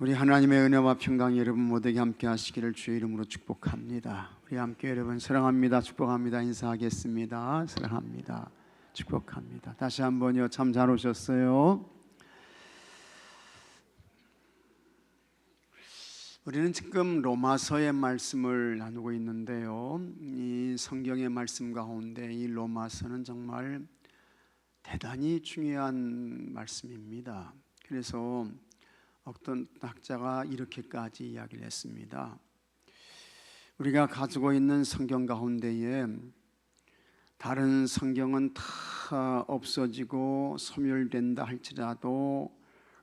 우리 하나님의 은혜와 평강이 여러분 모두에게 함께 하시기를 주의 이름으로 축복합니다. 우리 함께 여러분 사랑합니다, 축복합니다 인사하겠습니다. 사랑합니다, 축복합니다. 다시 한번요. 참 잘 오셨어요. 우리는 지금 로마서의 말씀을 나누고 있는데요, 이 성경의 말씀 가운데 이 로마서는 정말 대단히 중요한 말씀입니다. 그래서 어떤 학자가 이렇게까지 이야기를 했습니다. 우리가 가지고 있는 성경 가운데에 다른 성경은 다 없어지고 소멸된다 할지라도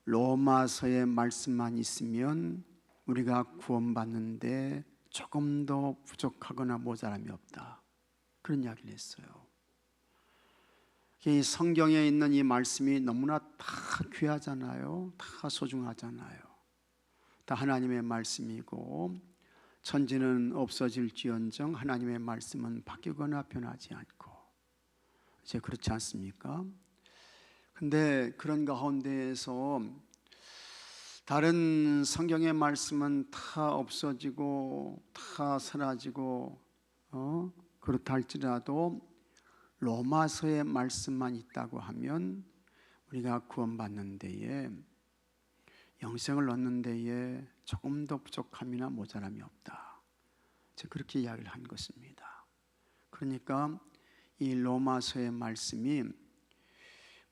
로마서의 말씀만 있으면 우리가 구원받는데 조금 더 부족하거나 모자람이 없다, 그런 이야기를 했어요. 이 성경에 있는 이 말씀이 너무나 다 귀하잖아요. 다 소중하잖아요. 다 하나님의 말씀이고 천지는 없어질지언정 하나님의 말씀은 바뀌거나 변하지 않고, 이제 그렇지 않습니까? 근데 그런 가운데에서 다른 성경의 말씀은 다 없어지고 다 사라지고 그렇다 할지라도 로마서의 말씀만 있다고 하면 우리가 구원받는 데에, 영생을 얻는 데에 조금 더 부족함이나 모자람이 없다, 그렇게 이야기를 한 것입니다. 그러니까 이 로마서의 말씀이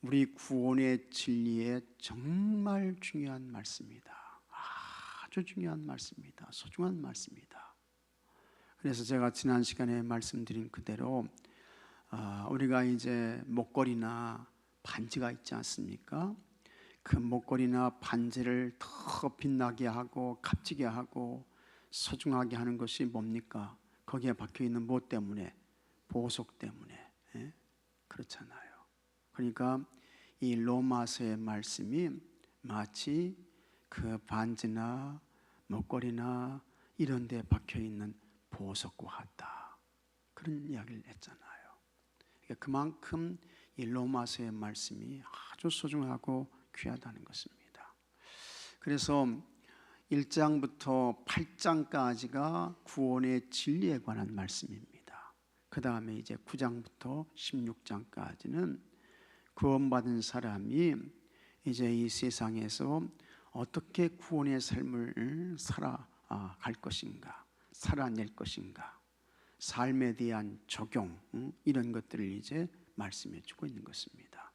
우리 구원의 진리에 정말 중요한 말씀이다. 아주 중요한 말씀이다. 소중한 말씀이다. 그래서 제가 지난 시간에 말씀드린 그대로 우리가 이제 목걸이나 반지가 있지 않습니까? 그 목걸이나 반지를 더 빛나게 하고 값지게 하고 소중하게 하는 것이 뭡니까? 거기에 박혀있는 뭐 때문에? 보석 때문에. 그렇잖아요. 그러니까 이 로마서의 말씀이 마치 그 반지나 목걸이나 이런 데 박혀있는 보석과 같다, 그런 이야기를 했잖아요. 그만큼 이 로마서의 말씀이 아주 소중하고 귀하다는 것입니다. 그래서 1장부터 8장까지가 구원의 진리에 관한 말씀입니다. 그 다음에 이제 9장부터 16장까지는 구원받은 사람이 이제 이 세상에서 어떻게 구원의 삶을 살아갈 것인가, 살아낼 것인가, 삶에 대한 적용, 이런 것들을 이제 말씀해 주고 있는 것입니다.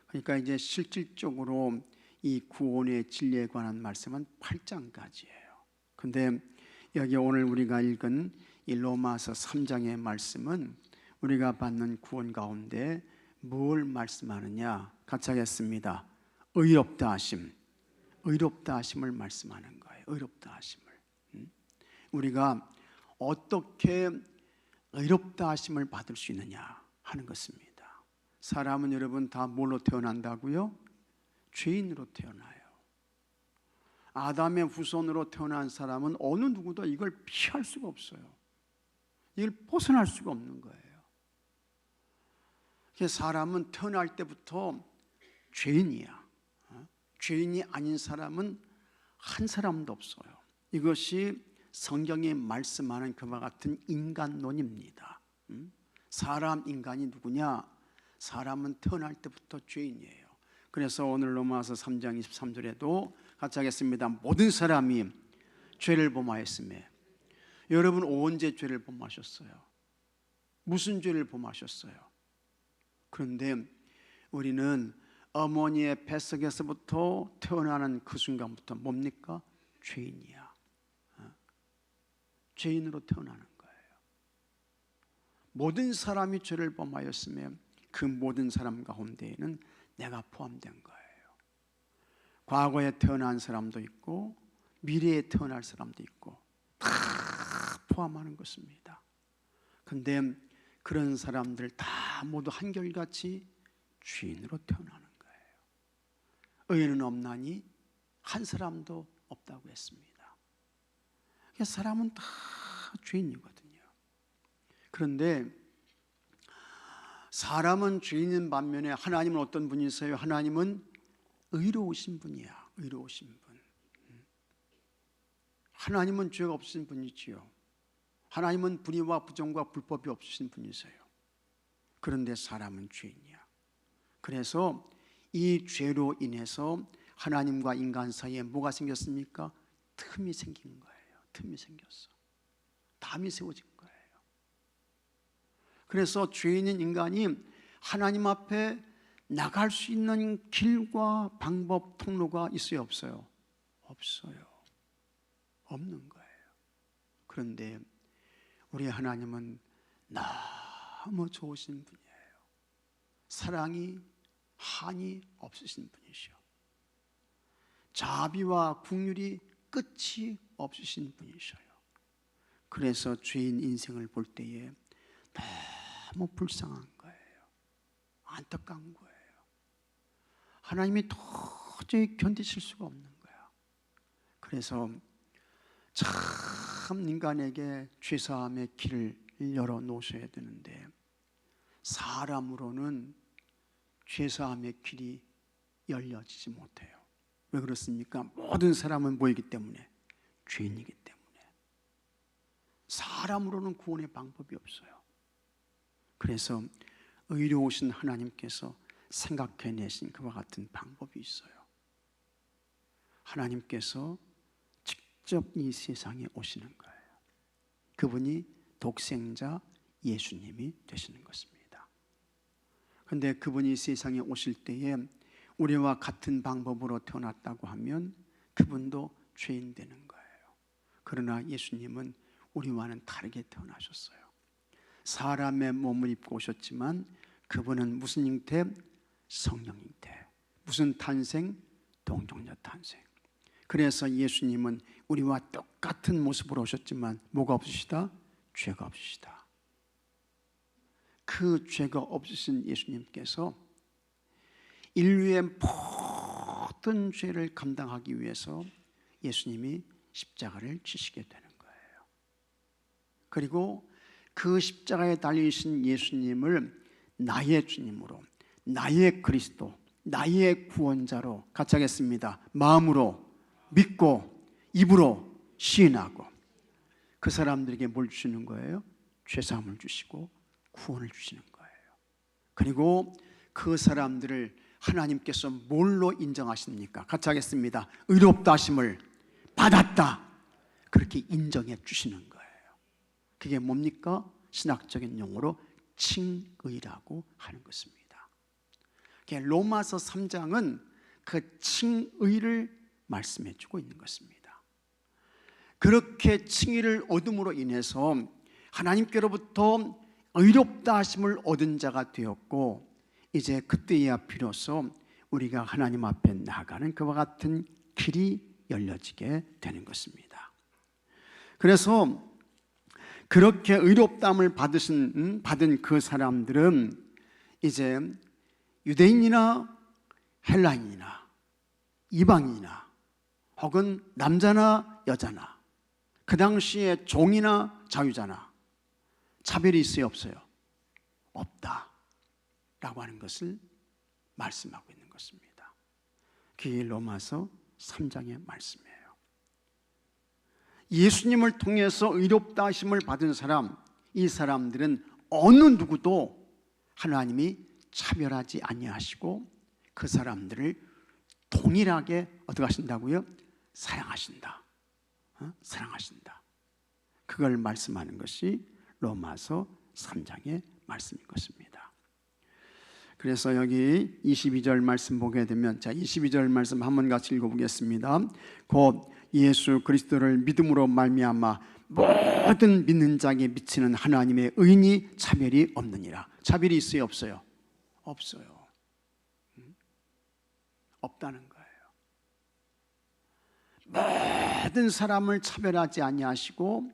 그러니까 이제 실질적으로 이 구원의 진리에 관한 말씀은 8장까지예요. 근데 여기 오늘 우리가 읽은 이 로마서 3장의 말씀은 우리가 받는 구원 가운데 뭘 말씀하느냐? 같이 하겠습니다. 의롭다 하심, 의롭다 하심을 말씀하는 거예요. 의롭다 하심을. 우리가 어떻게 의롭다 하심을 받을 수 있느냐 하는 것입니다. 사람은 여러분 다 뭘로 태어난다고요? 죄인으로 태어나요. 아담의 후손으로 태어난 사람은 어느 누구도 이걸 피할 수가 없어요. 이걸 벗어날 수가 없는 거예요. 사람은 태어날 때부터 죄인이야. 죄인이 아닌 사람은 한 사람도 없어요. 이것이 성경이 말씀하는 그와 같은 인간론입니다. 사람, 인간이 누구냐? 사람은 태어날 때부터 죄인이에요. 그래서 오늘 로마서 3장 23절에도 같이 하겠습니다. 모든 사람이 죄를 범하였으며. 여러분 언제 죄를 범하셨어요? 무슨 죄를 범하셨어요? 그런데 우리는 어머니의 뱃속에서부터 태어나는 그 순간부터 뭡니까? 죄인이야. 죄인으로 태어나는 거예요. 모든 사람이 죄를 범하였으며 그 모든 사람 가운데에는 내가 포함된 거예요. 과거에 태어난 사람도 있고 미래에 태어날 사람도 있고 다 포함하는 것입니다. 그런데 그런 사람들 다 모두 한결같이 죄인으로 태어나는 거예요. 의인은 없나니 한 사람도 없다고 했습니다. 사람은 다 죄인이거든요. 그런데 사람은 죄인인 반면에 하나님은 어떤 분이세요? 하나님은 의로우신 분이야. 의로우신 분. 하나님은 죄가 없으신 분이지요. 하나님은 불의와 부정과 불법이 없으신 분이세요. 그런데 사람은 죄인이야. 그래서 이 죄로 인해서 하나님과 인간 사이에 뭐가 생겼습니까? 틈이 생긴 거예요. 틈이 생겼어. 담이 세워진 거예요. 그래서 죄인인 인간이 하나님 앞에 나갈 수 있는 길과 방법, 통로가 있어요, 없어요? 없어요. 없는 거예요. 그런데 우리 하나님은 너무 좋으신 분이에요. 사랑이 한이 없으신 분이시오. 자비와 긍휼이 끝이 없으신 분이셔요. 그래서 죄인 인생을 볼 때에 너무 불쌍한 거예요. 안타까운 거예요. 하나님이 도저히 견디실 수가 없는 거야. 그래서 참 인간에게 죄사함의 길을 열어 놓으셔야 되는데 사람으로는 죄사함의 길이 열려지지 못해요. 왜 그렇습니까? 모든 사람은 뭐이기 때문에? 죄인이기 때문에. 사람으로는 구원의 방법이 없어요. 그래서 의로우신 하나님께서 생각해내신 그와 같은 방법이 있어요. 하나님께서 직접 이 세상에 오시는 거예요. 그분이 독생자 예수님이 되시는 것입니다. 그런데 그분이 세상에 오실 때에 우리와 같은 방법으로 태어났다고 하면 그분도 죄인 되는 거예요. 그러나 예수님은 우리와는 다르게 태어나셨어요. 사람의 몸을 입고 오셨지만 그분은 무슨 형태? 성령 형태. 무슨 탄생? 동정녀 탄생. 그래서 예수님은 우리와 똑같은 모습으로 오셨지만 뭐가 없으시다? 죄가 없으시다. 그 죄가 없으신 예수님께서 인류의 모든 죄를 감당하기 위해서 예수님이 십자가를 지시게 되는 거예요. 그리고 그 십자가에 달리신 예수님을 나의 주님으로, 나의 그리스도, 나의 구원자로 같이 하겠습니다. 마음으로 믿고 입으로 시인하고 그 사람들에게 뭘 주시는 거예요? 죄사함을 주시고 구원을 주시는 거예요. 그리고 그 사람들을 하나님께서 뭘로 인정하십니까? 같이 하겠습니다. 의롭다 하심을 받았다. 그렇게 인정해 주시는 거예요. 그게 뭡니까? 신학적인 용어로 칭의라고 하는 것입니다. 로마서 3장은 그 칭의를 말씀해 주고 있는 것입니다. 그렇게 칭의를 얻음으로 인해서 하나님께로부터 의롭다 하심을 얻은 자가 되었고 이제 그때야 비로소 우리가 하나님 앞에 나가는 그와 같은 길이 열려지게 되는 것입니다. 그래서 그렇게 의롭다함을 받은 그 사람들은 이제 유대인이나 헬라인이나 이방인이나 혹은 남자나 여자나 그 당시에 종이나 자유자나 차별이 있어요, 없어요? 없다라고 하는 것을 말씀하고 있는 것입니다. 그게 로마서 3장의 말씀이에요. 예수님을 통해서 의롭다 하심을 받은 사람, 이 사람들은 어느 누구도 하나님이 차별하지 아니하시고 그 사람들을 동일하게 어떻게 하신다고요? 사랑하신다. 사랑하신다. 그걸 말씀하는 것이 로마서 3장의 말씀인 것입니다. 그래서 여기 22절 말씀 보게 되면, 자, 22절 말씀 한번 같이 읽어보겠습니다. 곧 예수 그리스도를 믿음으로 말미암아 모든 믿는 자에게 미치는 하나님의 의인이 차별이 없느니라. 차별이 있어요, 없어요? 없어요. 없다는 거예요. 모든 사람을 차별하지 아니하시고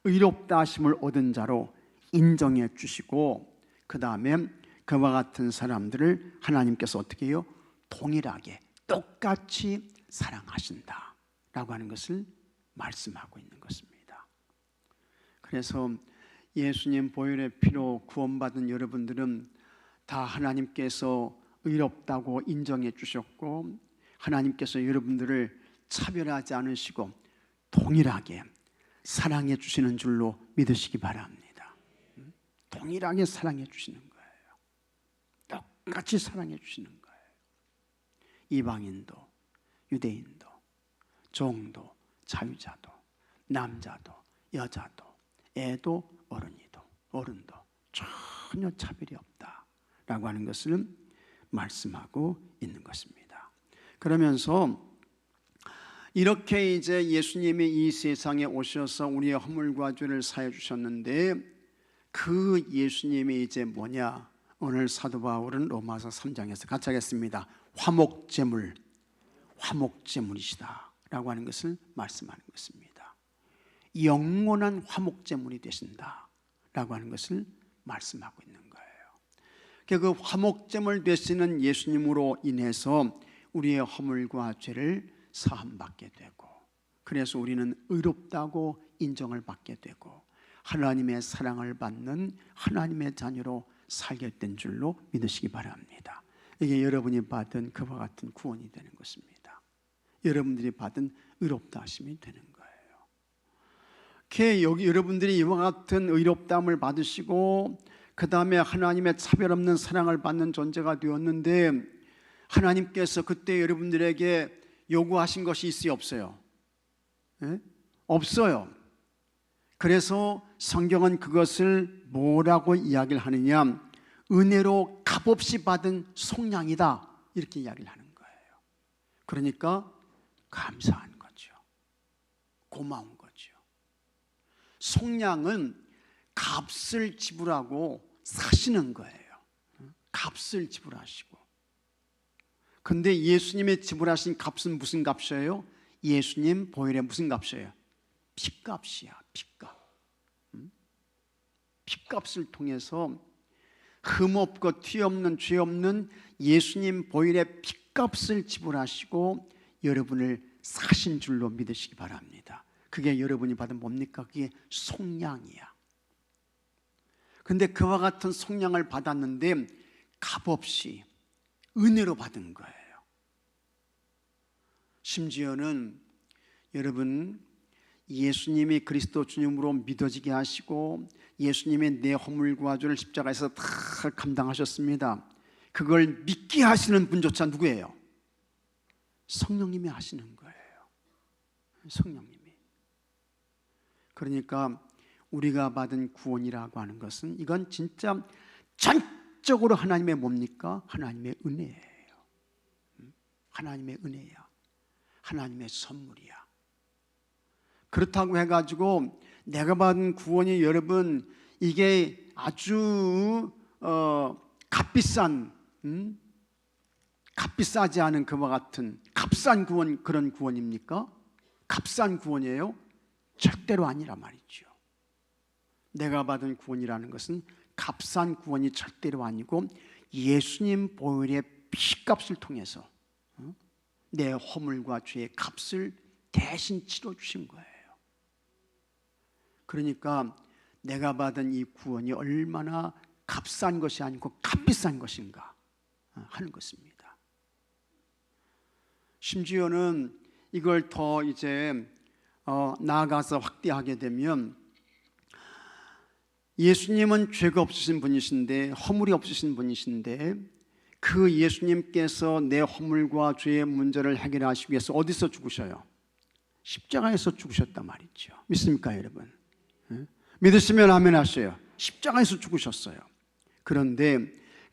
의롭다 하심을 얻은 자로 인정해 주시고 그 다음에 그와 같은 사람들을 하나님께서 어떻게 해요? 동일하게 똑같이 사랑하신다 라고 하는 것을 말씀하고 있는 것입니다. 그래서 예수님 보혈의 피로 구원받은 여러분들은 다 하나님께서 의롭다고 인정해 주셨고 하나님께서 여러분들을 차별하지 않으시고 동일하게 사랑해 주시는 줄로 믿으시기 바랍니다. 동일하게 사랑해 주시는 거예요. 똑같이 사랑해 주시는 거예요. 이방인도 유대인도 종도 자유자도 남자도 여자도 애도 어른도 전혀 차별이 없다라고 하는 것을 말씀하고 있는 것입니다. 그러면서 이렇게 이제 예수님이 이 세상에 오셔서 우리의 허물과 죄를 사해 주셨는데 그 예수님이 이제 뭐냐? 오늘 사도 바울은 로마서 3장에서 같이 하겠습니다. 화목제물이시다 라고 하는 것을 말씀하는 것입니다. 영원한 화목제물이 되신다 라고 하는 것을 말씀하고 있는 거예요. 그 화목제물 되시는 예수님으로 인해서 우리의 허물과 죄를 사함받게 되고, 그래서 우리는 의롭다고 인정을 받게 되고 하나님의 사랑을 받는 하나님의 자녀로 살게 된 줄로 믿으시기 바랍니다. 이게 여러분이 받은 그와 같은 구원이 되는 것입니다. 여러분들이 받은 의롭다 하심이 되는 거예요. 여기 여러분들이 이와 같은 의롭다함을 받으시고 그 다음에 하나님의 차별 없는 사랑을 받는 존재가 되었는데, 하나님께서 그때 여러분들에게 요구하신 것이 있어요, 없어요? 네? 없어요. 그래서 성경은 그것을 뭐라고 이야기를 하느냐? 은혜로 값없이 받은 속량이다, 이렇게 이야기를 하는 거예요. 그러니까 감사한 거죠. 고마운 거죠. 속량은 값을 지불하고 사시는 거예요. 값을 지불하시고. 근데 예수님이 지불하신 값은 무슨 값이에요? 예수님 보혈의 무슨 값이에요? 피값이야, 피값. 피값을 통해서 흠없고 티 없는 죄 없는 예수님 보혈의 피값을 지불하시고 여러분을 사신 줄로 믿으시기 바랍니다. 그게 여러분이 받은 뭡니까? 그게 속량이야. 근데 그와 같은 속량을 받았는데 값없이 은혜로 받은 거예요. 심지어는 여러분, 예수님이 그리스도 주님으로 믿어지게 하시고 예수님이 내 허물과 죄를 십자가에서 다 감당하셨습니다. 그걸 믿게 하시는 분조차 누구예요? 성령님이 하시는 거예요. 성령님이. 그러니까 우리가 받은 구원이라고 하는 것은 이건 진짜 전적으로 하나님의 뭡니까? 하나님의 은혜예요. 하나님의 은혜야. 하나님의 선물이야. 그렇다고 해가지고 내가 받은 구원이 여러분 이게 아주 값비싸지 않은 그와 같은 값싼 구원, 그런 구원입니까? 값싼 구원이에요? 절대로 아니라 말이죠. 내가 받은 구원이라는 것은 값싼 구원이 절대로 아니고 예수님 보혈의 피값을 통해서 내 허물과 죄의 값을 대신 치러주신 거예요. 그러니까 내가 받은 이 구원이 얼마나 값싼 것이 아니고 값비싼 것인가 하는 것입니다. 심지어는 이걸 더 이제 나아가서 확대하게 되면 예수님은 죄가 없으신 분이신데, 허물이 없으신 분이신데, 그 예수님께서 내 허물과 죄의 문제를 해결하시기 위해서 어디서 죽으셔요? 십자가에서 죽으셨단 말이죠. 믿습니까 여러분? 믿으시면 아멘 하세요. 십자가에서 죽으셨어요. 그런데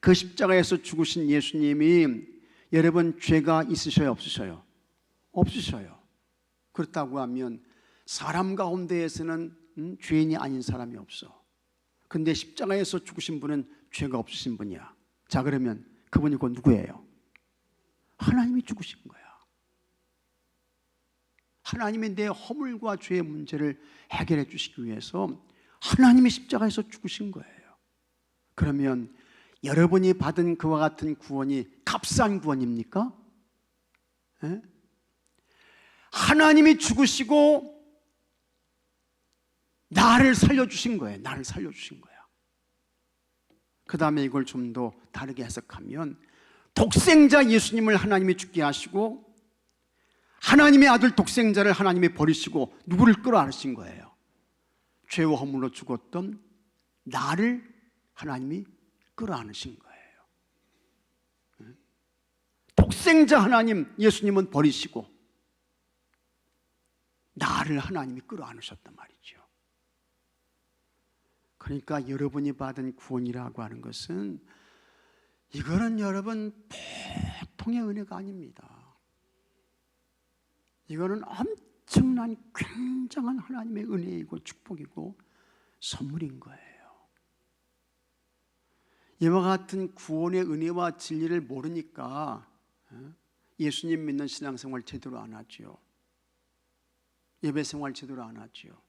그 십자가에서 죽으신 예수님이 여러분 죄가 있으셔요, 없으셔요? 없으셔요. 그렇다고 하면 사람 가운데에서는 죄인이 아닌 사람이 없어. 근데 십자가에서 죽으신 분은 죄가 없으신 분이야. 자, 그러면 그분이 곧 누구예요? 하나님이 죽으신 거야. 하나님이 내 허물과 죄의 문제를 해결해 주시기 위해서 하나님이 십자가에서 죽으신 거예요. 그러면 여러분이 받은 그와 같은 구원이 값싼 구원입니까? 에? 하나님이 죽으시고 나를 살려주신 거예요. 나를 살려주신 거야. 그 다음에 이걸 좀 더 다르게 해석하면 독생자 예수님을 하나님이 죽게 하시고 하나님의 아들 독생자를 하나님이 버리시고 누구를 끌어안으신 거예요? 죄와 허물로 죽었던 나를 하나님이 끌어안으신 거예요. 독생자 하나님 예수님은 버리시고 나를 하나님이 끌어안으셨단 말이죠. 그러니까 여러분이 받은 구원이라고 하는 것은, 이거는 여러분 보통의 은혜가 아닙니다. 이거는 엄청난 굉장한 하나님의 은혜이고 축복이고 선물인 거예요. 이와 같은 구원의 은혜와 진리를 모르니까 예수님 믿는 신앙생활 제대로 안 하죠. 예배생활 제대로 안 하죠.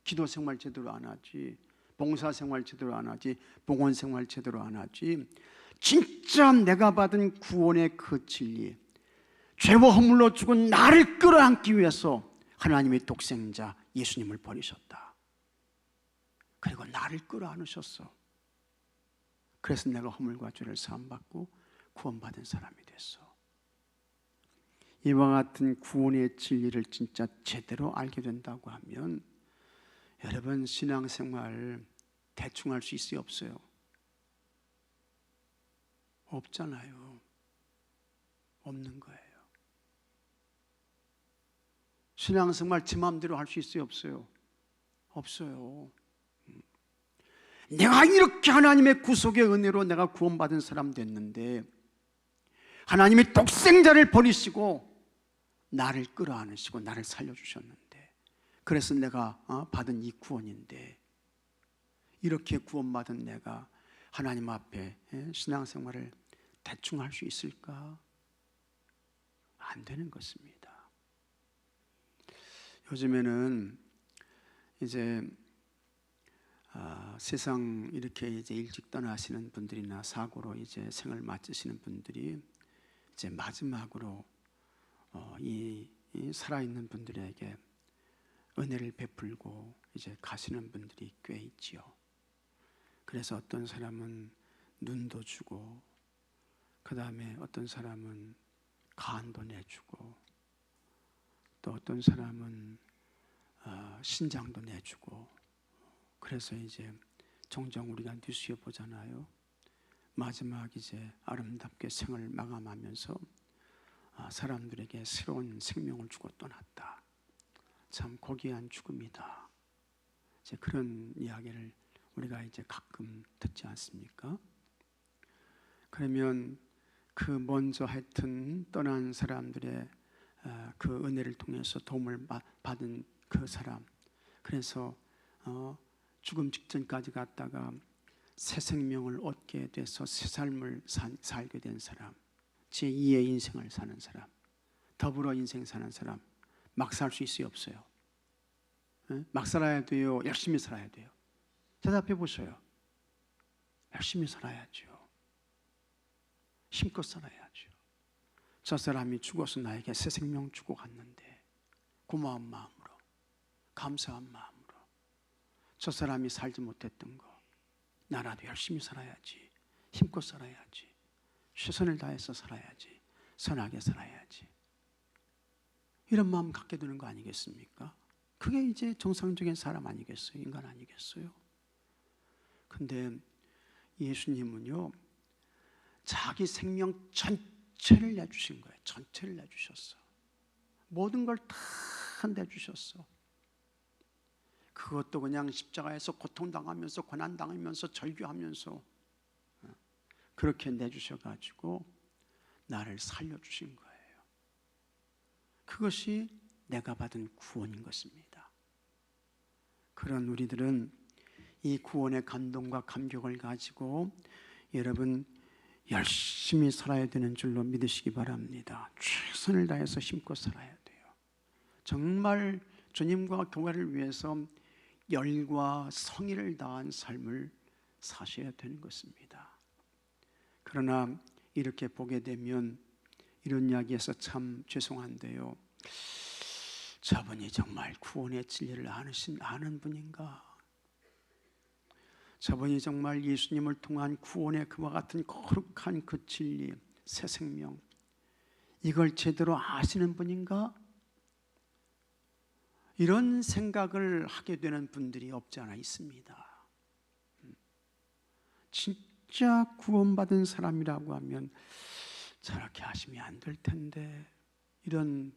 기도생활 제대로 안 하지. 봉사생활 제대로 안 하지. 봉헌생활 제대로 안 하지. 진짜 내가 받은 구원의 그 진리, 죄와 허물로 죽은 나를 끌어안기 위해서 하나님의 독생자 예수님을 버리셨다. 그리고 나를 끌어안으셨어. 그래서 내가 허물과 죄를 사함받고 구원받은 사람이 됐어. 이와 같은 구원의 진리를 진짜 제대로 알게 된다고 하면 여러분 신앙생활 대충 할 수 있어요, 없어요? 없잖아요. 없는 거예요. 신앙생활 제 마음대로 할 수 있어요, 없어요? 없어요. 내가 이렇게 하나님의 구속의 은혜로 내가 구원받은 사람 됐는데 하나님의 독생자를 버리시고 나를 끌어안으시고 나를 살려주셨는데, 그래서 내가 받은 이 구원인데, 이렇게 구원받은 내가 하나님 앞에 신앙생활을 대충 할 수 있을까? 안 되는 것입니다. 요즘에는 이제 세상 이렇게 이제 일찍 떠나시는 분들이나 사고로 이제 생을 마치시는 분들이 이제 마지막으로 이 살아있는 분들에게 은혜를 베풀고 이제 가시는 분들이 꽤 있지요. 그래서 어떤 사람은 눈도 주고, 그 다음에 어떤 사람은 간도 내주고, 또 어떤 사람은 신장도 내주고, 그래서 이제 종종 우리가 뉴스에 보잖아요. 마지막 이제 아름답게 생을 마감하면서 사람들에게 새로운 생명을 주고 떠났다. 참 고귀한 죽음이다. 이제 그런 이야기를 우리가 이제 가끔 듣지 않습니까? 그러면 그 먼저 하여튼 떠난 사람들의 그 은혜를 통해서 도움을 받은 그 사람, 그래서 죽음 직전까지 갔다가 새 생명을 얻게 돼서 새 삶을 살게 된 사람, 제2의 인생을 사는 사람, 더불어 인생 사는 사람, 막 살 수 있어요, 없어요? 막 살아야 돼요? 열심히 살아야 돼요? 대답해 보세요. 열심히 살아야죠. 힘껏 살아야죠. 저 사람이 죽어서 나에게 새 생명 주고 갔는데 고마운 마음으로, 감사한 마음으로, 저 사람이 살지 못했던 거 나라도 열심히 살아야지, 힘껏 살아야지, 최선을 다해서 살아야지, 선하게 살아야지, 이런 마음 갖게 되는 거 아니겠습니까? 그게 이제 정상적인 사람 아니겠어요? 인간 아니겠어요? 근데 예수님은요, 자기 생명 전체를 내주신 거예요. 전체를 내주셨어. 모든 걸 다 내주셨어. 그것도 그냥 십자가에서 고통당하면서 고난당하면서 절규하면서 그렇게 내주셔가지고 나를 살려주신 거예요. 그것이 내가 받은 구원인 것입니다. 그런 우리들은 이 구원의 감동과 감격을 가지고 여러분 열심히 살아야 되는 줄로 믿으시기 바랍니다. 최선을 다해서 힘껏 살아야 돼요. 정말 주님과 교회를 위해서 열과 성의를 다한 삶을 사셔야 되는 것입니다. 그러나 이렇게 보게 되면 이런 이야기에서 참 죄송한데요, 저분이 정말 구원의 진리를 아는 분인가? 저분이 정말 예수님을 통한 구원의 그와 같은 거룩한 그 진리, 새 생명, 이걸 제대로 아시는 분인가? 이런 생각을 하게 되는 분들이 없지 않아 있습니다. 진짜 구원받은 사람이라고 하면 저렇게 하시면 안 될 텐데, 이런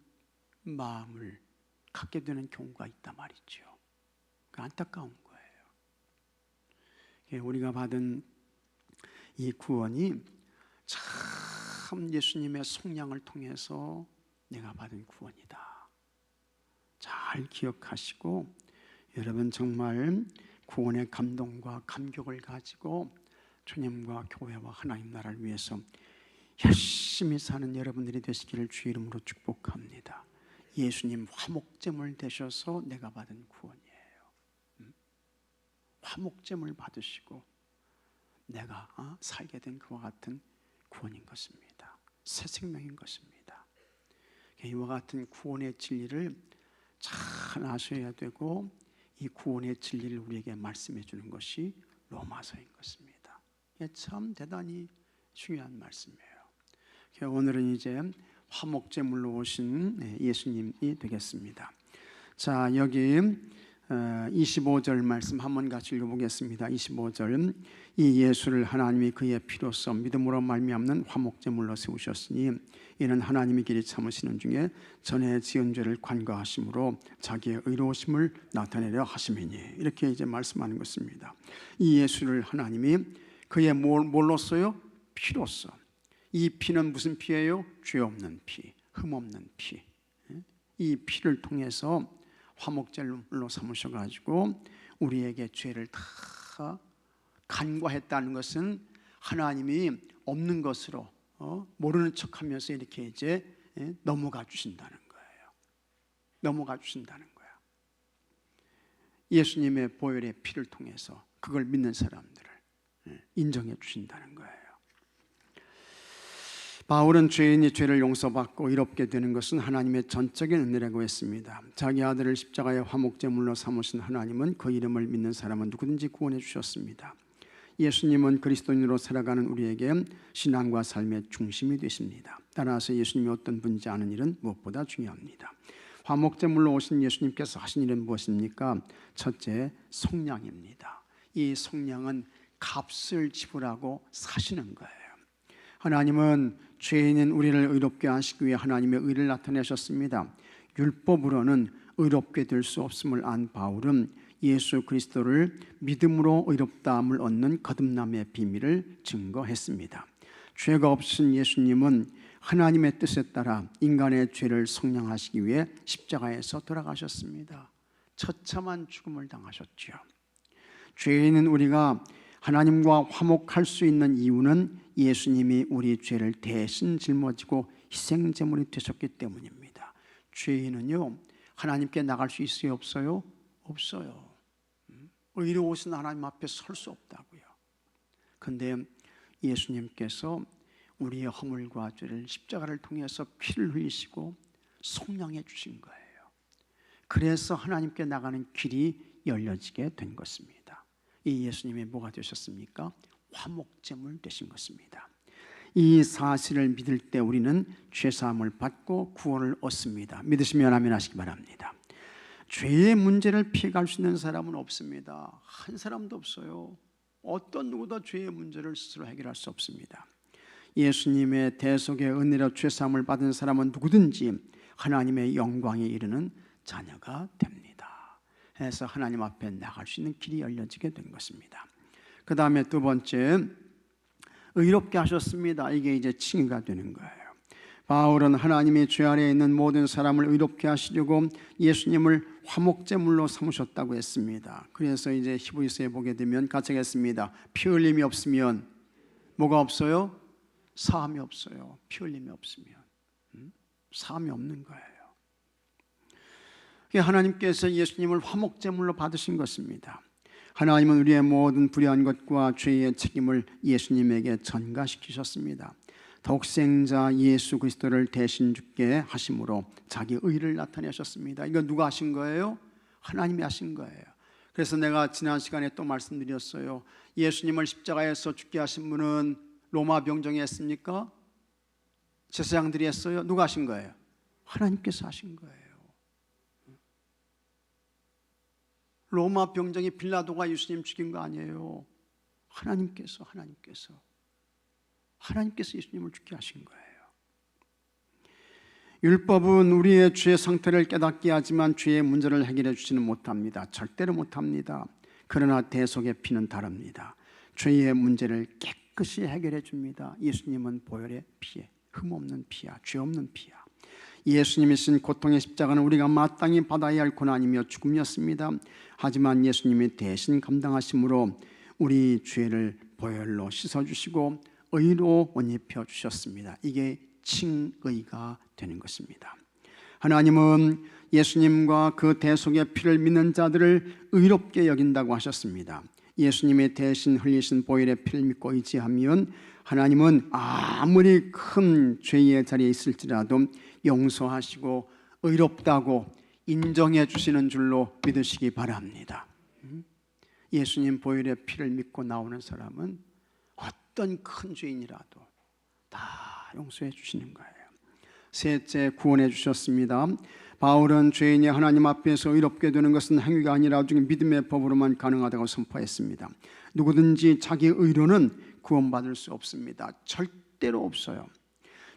마음을 갖게 되는 경우가 있단 말이죠. 안타까운 거예요. 우리가 받은 이 구원이 참 예수님의 속량을 통해서 내가 받은 구원이다. 잘 기억하시고, 여러분 정말 구원의 감동과 감격을 가지고 주님과 교회와 하나님 나라를 위해서 열심히 사는 여러분들이 되시기를 주의 이름으로 축복합니다. 예수님 화목제물 되셔서 내가 받은 구원이에요. 화목제물 받으시고 내가 살게 된 그와 같은 구원인 것입니다. 새 생명인 것입니다. 이와 같은 구원의 진리를 잘 아셔야 되고, 이 구원의 진리를 우리에게 말씀해 주는 것이 로마서인 것입니다. 이게 참 대단히 중요한 말씀이에요. 오늘은 이제 화목제물로 오신 예수님이 되겠습니다. 자, 여기 25절 말씀 한번 같이 읽어보겠습니다. 25절, 이 예수를 하나님이 그의 피로써 믿음으로 말미암는 화목제물로 세우셨으니 이는 하나님의 길이 참으시는 중에 전에 지은 죄를 관과하심으로 자기의 의로우심을 나타내려 하심이니, 이렇게 이제 말씀하는 것입니다. 이 예수를 하나님이 그의 뭘로써요? 피로써. 이 피는 무슨 피예요? 죄 없는 피, 흠 없는 피. 이 피를 통해서 화목제물로 삼으셔가지고 우리에게 죄를 다 간과했다는 것은 하나님이 없는 것으로 모르는 척하면서 이렇게 이제 넘어가 주신다는 거예요. 넘어가 주신다는 거야. 예수님의 보혈의 피를 통해서 그걸 믿는 사람들을 인정해 주신다는 거예요. 바울은 죄인이 죄를 용서받고 의롭게 되는 것은 하나님의 전적인 은혜라고 했습니다. 자기 아들을 십자가의 화목제물로 삼으신 하나님은 그 이름을 믿는 사람은 누구든지 구원해 주셨습니다. 예수님은 그리스도인으로 살아가는 우리에게 신앙과 삶의 중심이 되십니다. 따라서 예수님이 어떤 분인지 아는 일은 무엇보다 중요합니다. 화목제물로 오신 예수님께서 하신 일은 무엇입니까? 첫째, 속량입니다. 이 속량은 값을 지불하고 사시는 거예요. 하나님은 죄인인 우리를 의롭게 하시기 위해 하나님의 의를 나타내셨습니다. 율법으로는 의롭게 될 수 없음을 안 바울은 예수 그리스도를 믿음으로 의롭다함을 얻는 거듭남의 비밀을 증거했습니다. 죄가 없으신 예수님은 하나님의 뜻에 따라 인간의 죄를 속량하시기 위해 십자가에서 돌아가셨습니다. 처참한 죽음을 당하셨죠. 죄인은 우리가 하나님과 화목할 수 있는 이유는 예수님이 우리 죄를 대신 짊어지고 희생제물이 되셨기 때문입니다. 죄인은요, 하나님께 나갈 수 있어요, 없어요? 없어요. 의로우신 하나님 앞에 설 수 없다고요. 그런데 예수님께서 우리의 허물과 죄를 십자가를 통해서 피를 흘리시고 속량해 주신 거예요. 그래서 하나님께 나가는 길이 열려지게 된 것입니다. 이 예수님이 뭐가 되셨습니까? 화목제물 되신 것입니다. 이 사실을 믿을 때 우리는 죄사함을 받고 구원을 얻습니다. 믿으시면 아멘 하시기 바랍니다. 죄의 문제를 피해갈 수 있는 사람은 없습니다. 한 사람도 없어요. 어떤 누구도 죄의 문제를 스스로 해결할 수 없습니다. 예수님의 대속의 은혜로 죄사함을 받은 사람은 누구든지 하나님의 영광에 이르는 자녀가 됩니다. 해서 하나님 앞에 나갈 수 있는 길이 열려지게 된 것입니다. 그 다음에 두 번째, 의롭게 하셨습니다. 이게 이제 칭의가 되는 거예요. 바울은 하나님이 죄 아래에 있는 모든 사람을 의롭게 하시려고 예수님을 화목제물로 삼으셨다고 했습니다. 그래서 이제 히브리서에 보게 되면 같이 하겠습니다. 피 흘림이 없으면 뭐가 없어요? 사함이 없어요. 피 흘림이 없으면 사함이 없는 거예요. 하나님께서 예수님을 화목제물로 받으신 것입니다. 하나님은 우리의 모든 불의한 것과 죄의 책임을 예수님에게 전가시키셨습니다. 독생자 예수 그리스도를 대신 죽게 하심으로 자기 의를 나타내셨습니다. 이거 누가 하신 거예요? 하나님이 하신 거예요. 그래서 내가 지난 시간에 또 말씀드렸어요. 예수님을 십자가에서 죽게 하신 분은 로마 병정에 했습니까? 제사장들이 했어요? 누가 하신 거예요? 하나님께서 하신 거예요. 로마 병정이 빌라도가 예수님 죽인 거 아니에요. 하나님께서 예수님을 죽게 하신 거예요. 율법은 우리의 죄의 상태를 깨닫게 하지만 죄의 문제를 해결해 주지는 못합니다. 절대로 못합니다. 그러나 대속의 피는 다릅니다. 죄의 문제를 깨끗이 해결해 줍니다. 예수님은 보혈의 피에 흠없는 피야, 죄 없는 피야. 예수님이 쓰신 고통의 십자가는 우리가 마땅히 받아야 할 고난이며 죽음이었습니다. 하지만 예수님이 대신 감당하심으로 우리 죄를 보혈로 씻어주시고 의로 옷 입혀 주셨습니다. 이게 칭의가 되는 것입니다. 하나님은 예수님과 그 대속의 피를 믿는 자들을 의롭게 여긴다고 하셨습니다. 예수님의 대신 흘리신 보혈의 피를 믿고 의지하면 하나님은 아무리 큰 죄의 자리에 있을지라도 용서하시고 의롭다고 인정해 주시는 줄로 믿으시기 바랍니다. 예수님 보혈의 피를 믿고 나오는 사람은 어떤 큰 죄인이라도 다 용서해 주시는 거예요. 셋째, 구원해 주셨습니다. 바울은 죄인이 하나님 앞에서 의롭게 되는 것은 행위가 아니라 오직 믿음의 법으로만 가능하다고 선포했습니다. 누구든지 자기 의로는 구원받을 수 없습니다. 절대로 없어요.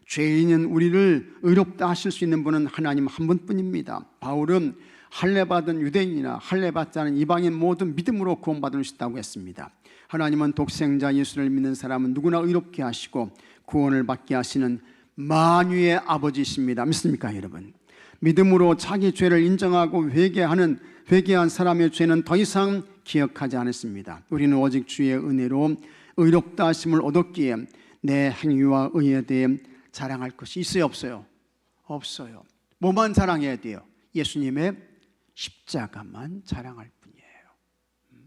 죄인은 우리를 의롭다 하실 수 있는 분은 하나님 한 분뿐입니다. 바울은 할례받은 유대인이나 할례받지 않은 이방인 모든 믿음으로 구원받을 수 있다고 했습니다. 하나님은 독생자 예수를 믿는 사람은 누구나 의롭게 하시고 구원을 받게 하시는 만유의 아버지이십니다. 믿습니까, 여러분? 믿음으로 자기 죄를 인정하고 회개한 사람의 죄는 더 이상 기억하지 않았습니다. 우리는 오직 주의 은혜로 의롭다 하심을 얻었기에 내 행위와 의에 대해 자랑할 것이 있어요, 없어요? 없어요. 뭐만 자랑해야 돼요? 예수님의 십자가만 자랑할 뿐이에요.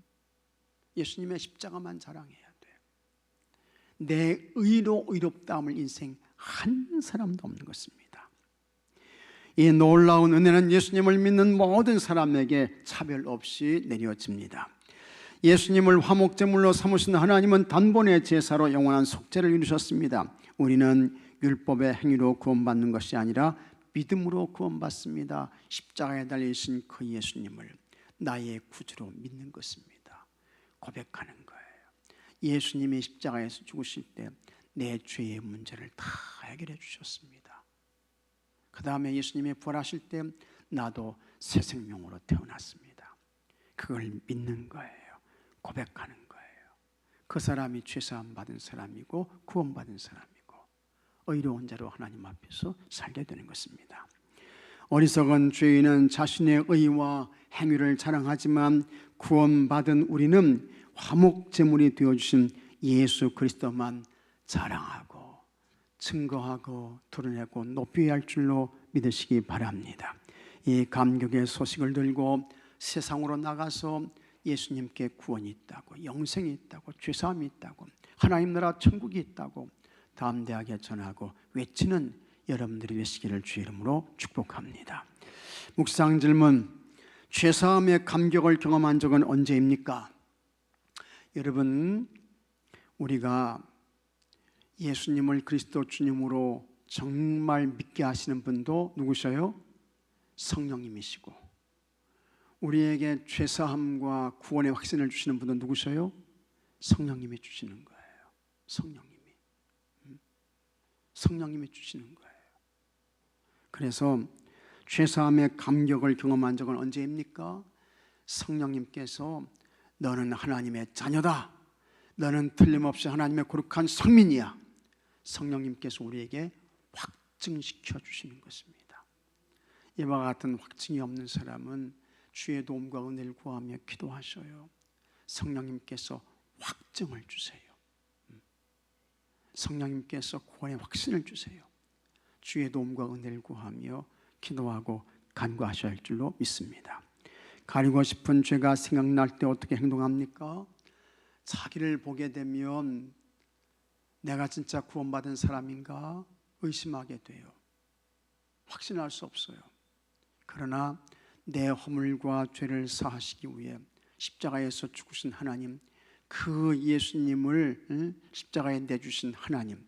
예수님의 십자가만 자랑해야 돼요. 내 의로 의롭다함을 인생 한 사람도 없는 것입니다. 이 놀라운 은혜는 예수님을 믿는 모든 사람에게 차별 없이 내려집니다. 예수님을 화목제물로 삼으신 하나님은 단번에 제사로 영원한 속죄를 이루셨습니다. 우리는 율법의 행위로 구원받는 것이 아니라 믿음으로 구원받습니다. 십자가에 달리신 그 예수님을 나의 구주로 믿는 것입니다. 고백하는 거예요. 예수님이 십자가에서 죽으실 때 내 죄의 문제를 다 해결해 주셨습니다. 그 다음에 예수님이 부활하실 때 나도 새 생명으로 태어났습니다. 그걸 믿는 거예요. 고백하는 거예요. 그 사람이 죄사함 받은 사람이고 구원받은 사람이고 의로운 자로 하나님 앞에서 살게 되는 것입니다. 어리석은 죄인은 자신의 의와 행위를 자랑하지만 구원받은 우리는 화목제물이 되어주신 예수 그리스도만 자랑하고 증거하고 드러내고 높여야 할 줄로 믿으시기 바랍니다. 이 감격의 소식을 들고 세상으로 나가서 예수님께 구원이 있다고, 영생이 있다고, 죄사함이 있다고, 하나님 나라 천국이 있다고 담대하게 전하고 외치는 여러분들이 되시기를 주의 이름으로 축복합니다. 묵상 질문, 죄사함의 감격을 경험한 적은 언제입니까? 여러분, 우리가 예수님을 그리스도 주님으로 정말 믿게 하시는 분도 누구셔요? 성령님이시고, 우리에게 죄사함과 구원의 확신을 주시는 분은 누구셔요? 성령님이 주시는 거예요. 성령님이 주시는 거예요. 그래서 죄사함의 감격을 경험한 적은 언제입니까? 성령님께서 너는 하나님의 자녀다, 너는 틀림없이 하나님의 거룩한 성민이야, 성령님께서 우리에게 확증시켜 주시는 것입니다. 이와 같은 확증이 없는 사람은 주의 도움과 은혜를 구하며 기도하셔요. 성령님께서 확증을 주세요. 성령님께서 구원의 확신을 주세요. 주의 도움과 은혜를 구하며 기도하고 간구하셔야 할 줄로 믿습니다. 가리고 싶은 죄가 생각날 때 어떻게 행동합니까? 자기를 보게 되면 내가 진짜 구원받은 사람인가 의심하게 돼요. 확신할 수 없어요. 그러나 내 허물과 죄를 사하시기 위해 십자가에서 죽으신 하나님, 그 예수님을 십자가에 내주신 하나님,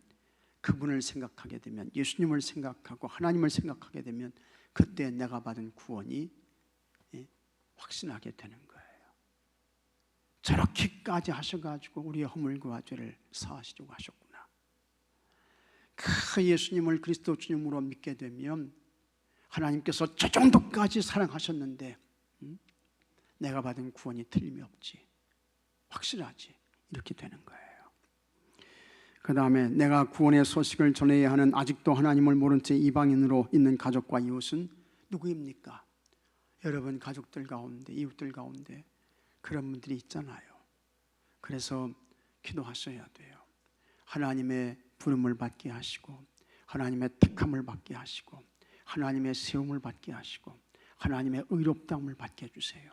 그분을 생각하게 되면, 예수님을 생각하고 하나님을 생각하게 되면 그때 내가 받은 구원이 확신하게 되는 거예요. 저렇게까지 하셔가지고 우리의 허물과 죄를 사하시려고 하셨구나. 그 예수님을 그리스도 주님으로 믿게 되면 하나님께서 저 정도까지 사랑하셨는데 내가 받은 구원이 틀림이 없지, 확실하지, 이렇게 되는 거예요. 그 다음에 내가 구원의 소식을 전해야 하는 아직도 하나님을 모른 채 이방인으로 있는 가족과 이웃은 누구입니까? 여러분 가족들 가운데, 이웃들 가운데 그런 분들이 있잖아요. 그래서 기도하셔야 돼요. 하나님의 부름을 받게 하시고, 하나님의 택함을 받게 하시고, 하나님의 세움을 받게 하시고, 하나님의 의롭다움을 받게 해주세요.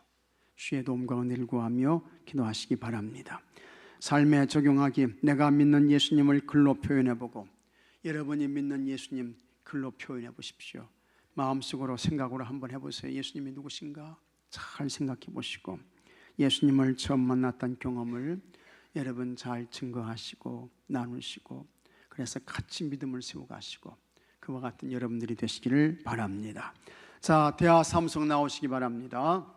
주의 도움과 은혜를 구하며 기도하시기 바랍니다. 삶에 적용하기, 내가 믿는 예수님을 글로 표현해보고, 여러분이 믿는 예수님 글로 표현해 보십시오. 마음속으로 생각으로 한번 해보세요. 예수님이 누구신가 잘 생각해 보시고, 예수님을 처음 만났던 경험을 여러분 잘 증거하시고 나누시고, 그래서 같이 믿음을 세워가시고 그와 같은 여러분들이 되시기를 바랍니다. 자, 대화 사무소 나오시기 바랍니다.